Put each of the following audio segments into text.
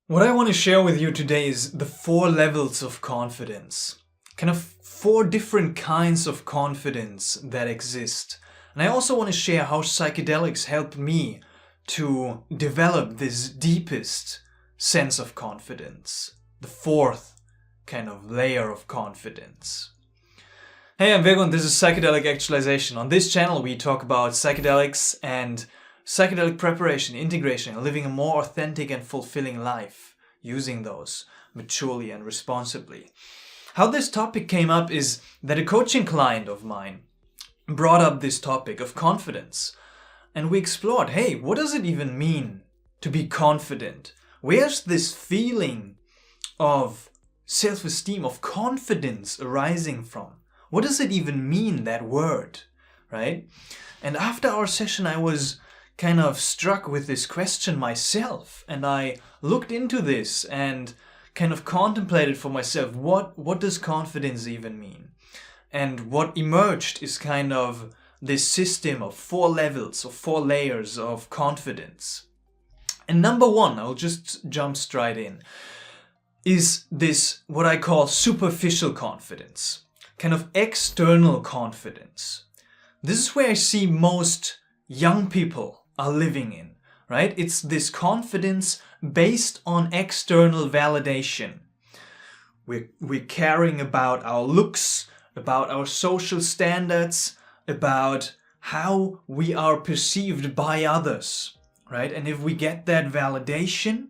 What I want to share with you today is the 4 levels of confidence. Kind of 4 different kinds of confidence that exist. And I also want to share how psychedelics helped me to develop this deepest sense of confidence. The 4th kind of layer of confidence. Hey, I'm Virgo and this is Psychedelic Actualization. On this channel we talk about psychedelics and psychedelic preparation, integration, and living a more authentic and fulfilling life using those maturely and responsibly. How this topic came up is that a coaching client of mine brought up this topic of confidence. And we explored, hey, what does it even mean to be confident? Where's this feeling of self-esteem, of confidence arising from? What does it even mean, that word, right? And after our session, I was kind of struck with this question myself, and I looked into this and kind of contemplated for myself, what does confidence even mean? And what emerged is kind of this system of 4 levels or 4 layers of confidence. And number 1, I'll just jump straight in, is this what I call superficial confidence, kind of external confidence. This is where I see most young people are living in, right? It's this confidence based on external validation. We're caring about our looks, about our social standards, about how we are perceived by others, right? And if we get that validation,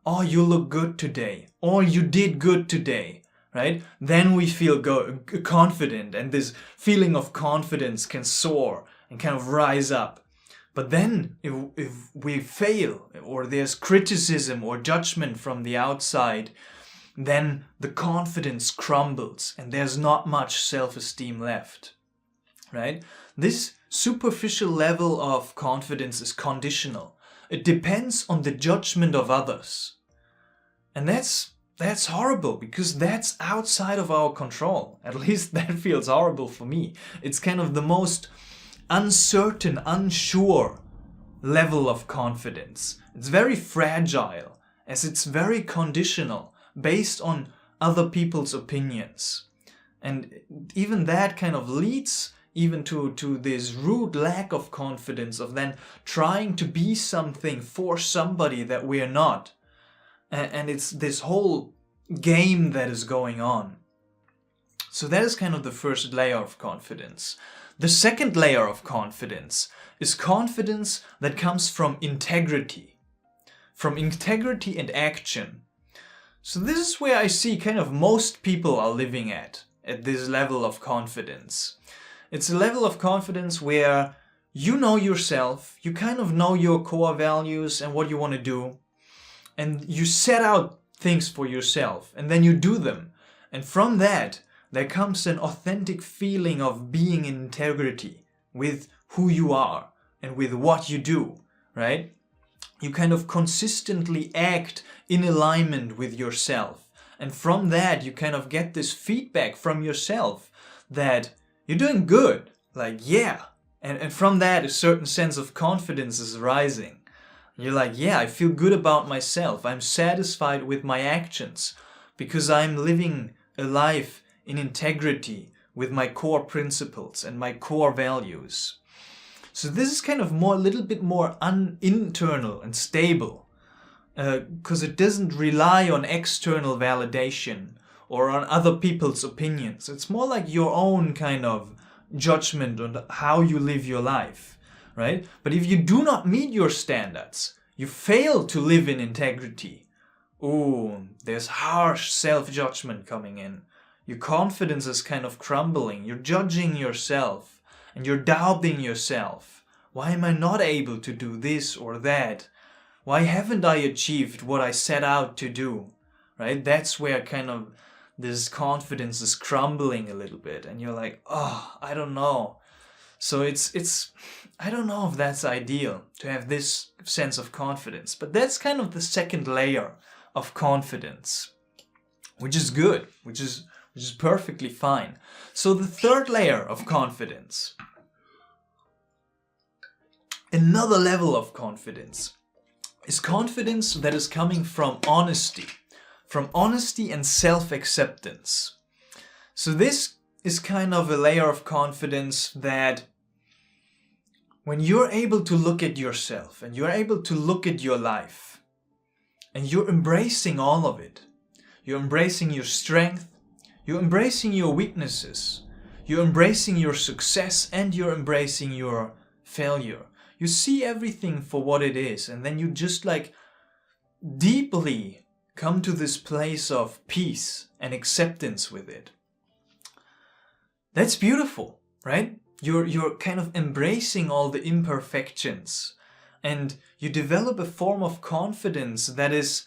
oh, you look good today, or you did good today, right? Then we feel confident, and this feeling of confidence can soar and kind of rise up. But then if we fail, or there's criticism or judgment from the outside, then the confidence crumbles and there's not much self-esteem left, right? This superficial level of confidence is conditional. It depends on the judgment of others. And that's horrible, because that's outside of our control. At least that feels horrible for me. It's kind of the most uncertain, unsure level of confidence. It's very fragile, as it's very conditional, based on other people's opinions. And even that kind of leads even to this rude lack of confidence of then trying to be something for somebody that we're not. And it's this whole game that is going on. So that is kind of the first layer of confidence. The second layer of confidence is confidence that comes from integrity and action. So this is where I see kind of most people are living at this level of confidence. It's a level of confidence where you know yourself, you kind of know your core values and what you want to do, and you set out things for yourself, and then you do them. And from that, there comes an authentic feeling of being in integrity with who you are and with what you do, right? You kind of consistently act in alignment with yourself. And from that, you kind of get this feedback from yourself that you're doing good. Like, yeah. And from that, a certain sense of confidence is rising. You're like, yeah, I feel good about myself. I'm satisfied with my actions because I'm living a life in integrity with my core principles and my core values. So this is kind of a little bit more internal and stable, because it doesn't rely on external validation or on other people's opinions. It's more like your own kind of judgment on how you live your life, right? But if you do not meet your standards, you fail to live in integrity, ooh, there's harsh self-judgment coming in. Your confidence is kind of crumbling. You're judging yourself and you're doubting yourself. Why am I not able to do this or that? Why haven't I achieved what I set out to do? Right? That's where kind of this confidence is crumbling a little bit, and you're like, oh, I don't know. So it's I don't know if that's ideal to have this sense of confidence, but that's kind of the second layer of confidence, which is good, which is perfectly fine. So the third layer of confidence, another level of confidence, is confidence that is coming from honesty and self-acceptance. So this is kind of a layer of confidence that when you're able to look at yourself and you're able to look at your life and you're embracing all of it, you're embracing your strength, you're embracing your weaknesses, you're embracing your success, and you're embracing your failure. You see everything for what it is, and then you just like deeply come to this place of peace and acceptance with it. That's beautiful, right? You're kind of embracing all the imperfections, and you develop a form of confidence that is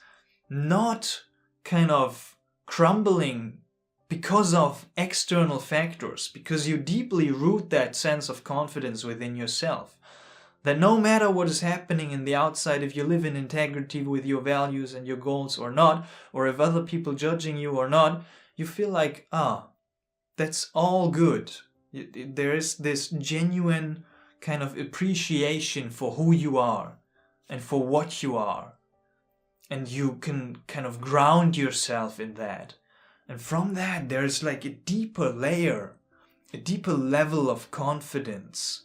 not kind of crumbling because of external factors, because you deeply root that sense of confidence within yourself. That no matter what is happening in the outside, if you live in integrity with your values and your goals or not, or if other people judging you or not, you feel like, that's all good. There is this genuine kind of appreciation for who you are and for what you are. And you can kind of ground yourself in that. And from that, there's like a deeper layer, a deeper level of confidence,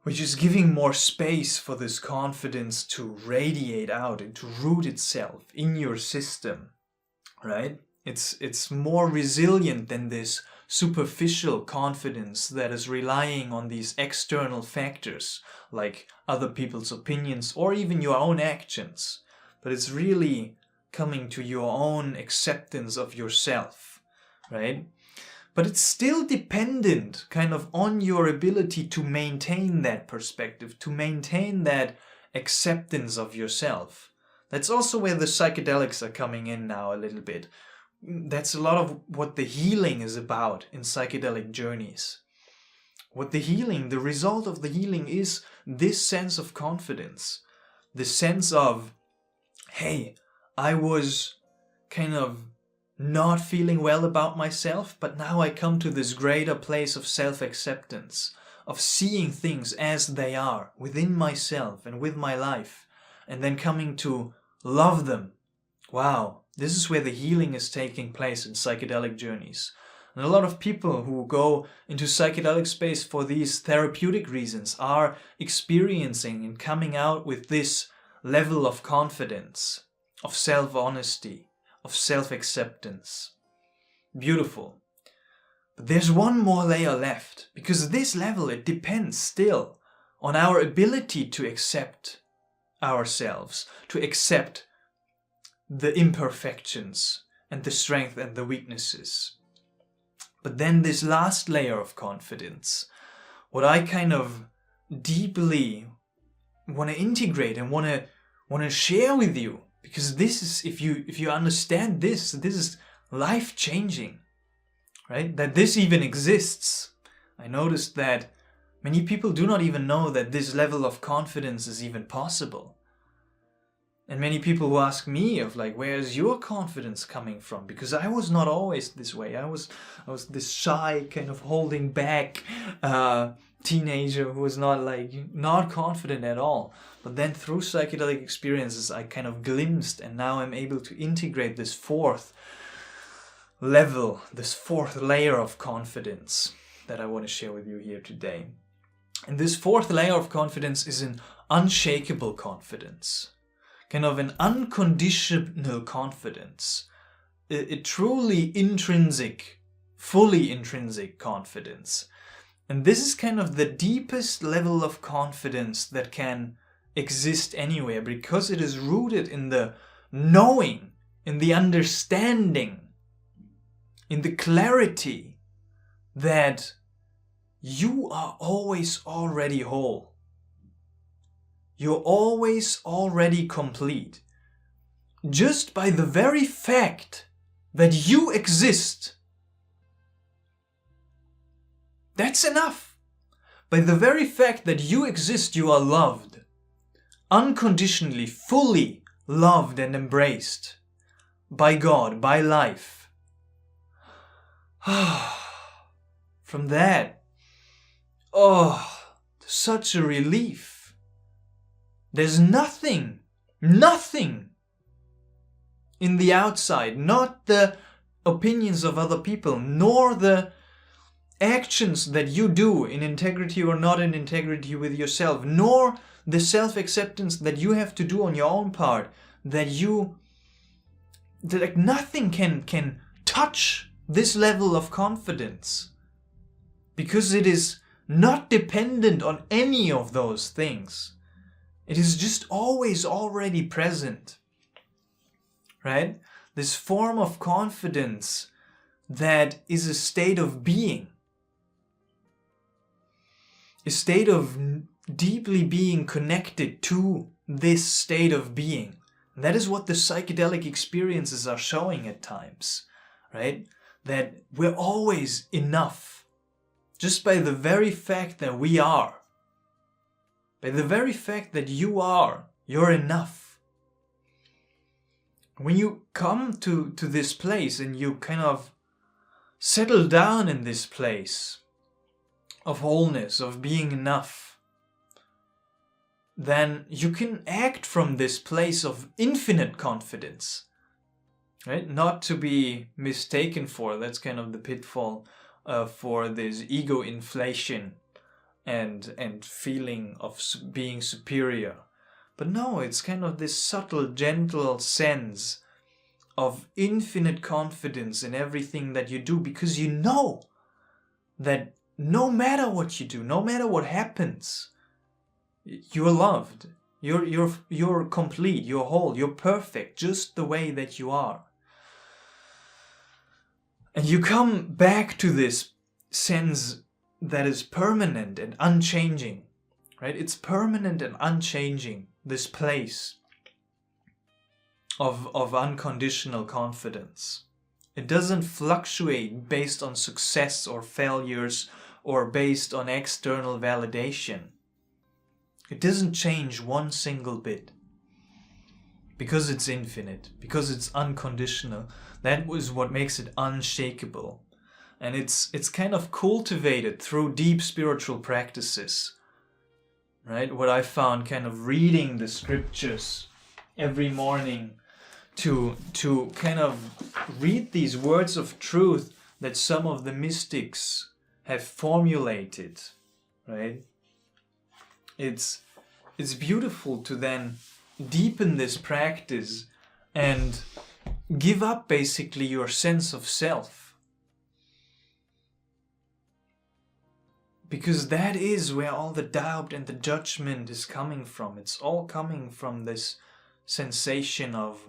which is giving more space for this confidence to radiate out and to root itself in your system, right? It's more resilient than this superficial confidence that is relying on these external factors, like other people's opinions or even your own actions. But it's really coming to your own acceptance of yourself, right? But it's still dependent kind of on your ability to maintain that perspective, to maintain that acceptance of yourself. That's also where the psychedelics are coming in now a little bit. That's a lot of what the healing is about in psychedelic journeys. The result of the healing is this sense of confidence, the sense of, hey, I was kind of not feeling well about myself, but now I come to this greater place of self-acceptance, of seeing things as they are within myself and with my life, and then coming to love them. Wow, this is where the healing is taking place in psychedelic journeys. And a lot of people who go into psychedelic space for these therapeutic reasons are experiencing and coming out with this level of confidence, of self-honesty, of self-acceptance. Beautiful. But there's one more layer left, because this level, it depends still on our ability to accept ourselves, to accept the imperfections and the strength and the weaknesses. But then this last layer of confidence, what I kind of deeply want to integrate and want to share with you, because this is, if you understand this is life-changing, right? That this even exists. I noticed that many people do not even know that this level of confidence is even possible. And many people who ask me of like, where's your confidence coming from? Because I was not always this way. I was this shy, kind of holding back teenager who was not confident at all. But then through psychedelic experiences, I kind of glimpsed, and now I'm able to integrate this fourth level, this fourth layer of confidence that I want to share with you here today. And this fourth layer of confidence is an unshakable confidence, kind of an unconditional confidence, a truly intrinsic, fully intrinsic confidence. And this is kind of the deepest level of confidence that can exist anywhere, because it is rooted in the knowing, in the understanding, in the clarity that you are always already whole. You're always already complete. Just by the very fact that you exist. That's enough. By the very fact that you exist, you are loved. Unconditionally, fully loved and embraced. By God, by life. From that, such a relief. There's nothing in the outside, not the opinions of other people, nor the actions that you do in integrity or not in integrity with yourself, nor the self-acceptance that you have to do on your own part, that like nothing can touch this level of confidence, because it is not dependent on any of those things. It is just always already present, right? This form of confidence that is a state of being, a state of deeply being connected to this state of being. And that is what the psychedelic experiences are showing at times, right? That we're always enough, just by the very fact that we are. By the very fact that you are, you're enough. When you come to this place and you kind of settle down in this place of wholeness, of being enough, then you can act from this place of infinite confidence, right? Not to be mistaken for, that's kind of the pitfall for this ego inflation and feeling of being superior. But no, it's kind of this subtle, gentle sense of infinite confidence in everything that you do, because you know that no matter what you do, no matter what happens, you're loved, you're complete, you're whole, you're perfect, just the way that you are. And you come back to this sense that is permanent and unchanging, right? It's permanent and unchanging, this place of unconditional confidence. It doesn't fluctuate based on success or failures or based on external validation. It doesn't change one single bit, because it's infinite, because it's unconditional. That was what makes it unshakable. And it's kind of cultivated through deep spiritual practices, right? What I found kind of reading the scriptures every morning to kind of read these words of truth that some of the mystics have formulated, right? It's beautiful to then deepen this practice and give up basically your sense of self. Because that is where all the doubt and the judgment is coming from. It's all coming from this sensation of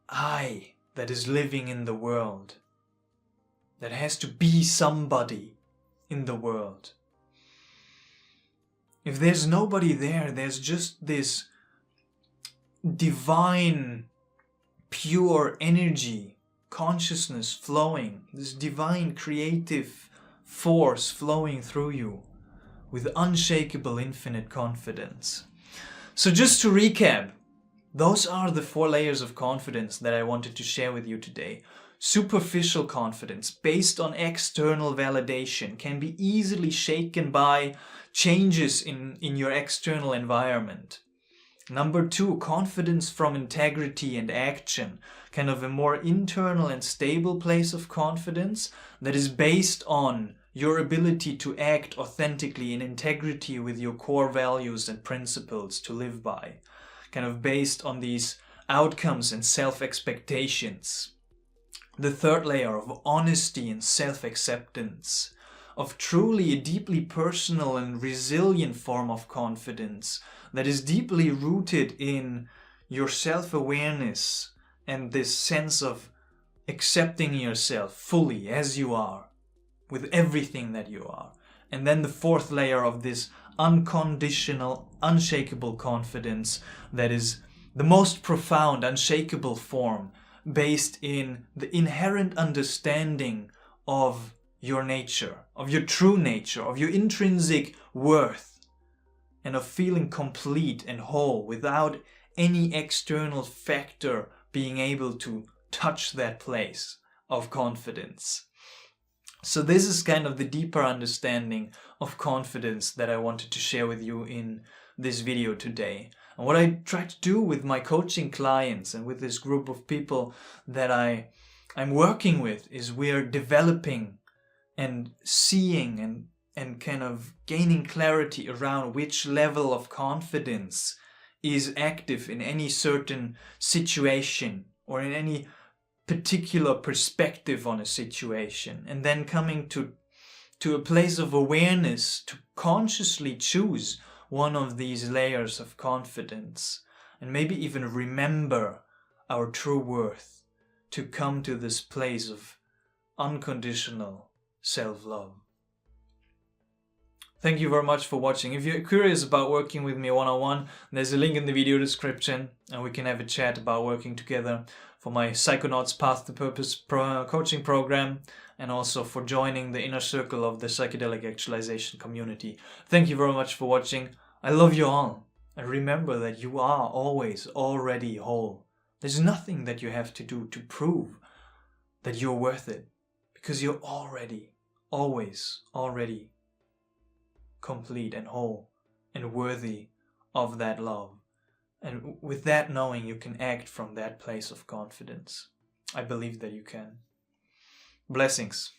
I that is living in the world, that has to be somebody in the world. If there's nobody there, there's just this divine, pure energy, consciousness flowing, this divine creative force flowing through you with unshakable infinite confidence. So just to recap, those are the 4 layers of confidence that I wanted to share with you today. Superficial confidence based on external validation can be easily shaken by changes in your external environment. Number 2, confidence from integrity and action, kind of a more internal and stable place of confidence that is based on your ability to act authentically in integrity with your core values and principles to live by, kind of based on these outcomes and self-expectations. The 3rd layer of honesty and self-acceptance, of truly a deeply personal and resilient form of confidence that is deeply rooted in your self-awareness and this sense of accepting yourself fully as you are, with everything that you are. And then the 4th layer of this unconditional, unshakable confidence that is the most profound, unshakable form, based in the inherent understanding of your nature, of your true nature, of your intrinsic worth, and of feeling complete and whole without any external factor being able to touch that place of confidence. So this is kind of the deeper understanding of confidence that I wanted to share with you in this video today. And what I try to do with my coaching clients and with this group of people that I'm working with is we're developing and seeing and kind of gaining clarity around which level of confidence is active in any certain situation or in any particular perspective on a situation, and then coming to a place of awareness to consciously choose one of these layers of confidence, and maybe even remember our true worth, to come to this place of unconditional self-love. Thank you very much for watching. If you're curious about working with me one-on-one, there's a link in the video description and we can have a chat about working together for my Psychonauts Path to Purpose coaching program, and also for joining the inner circle of the Psychedelic Actualization community. Thank you very much for watching. I love you all. And remember that you are always already whole. There's nothing that you have to do to prove that you're worth it, because you're already, always, already complete and whole and worthy of that love. And with that knowing, you can act from that place of confidence. I believe that you can. Blessings.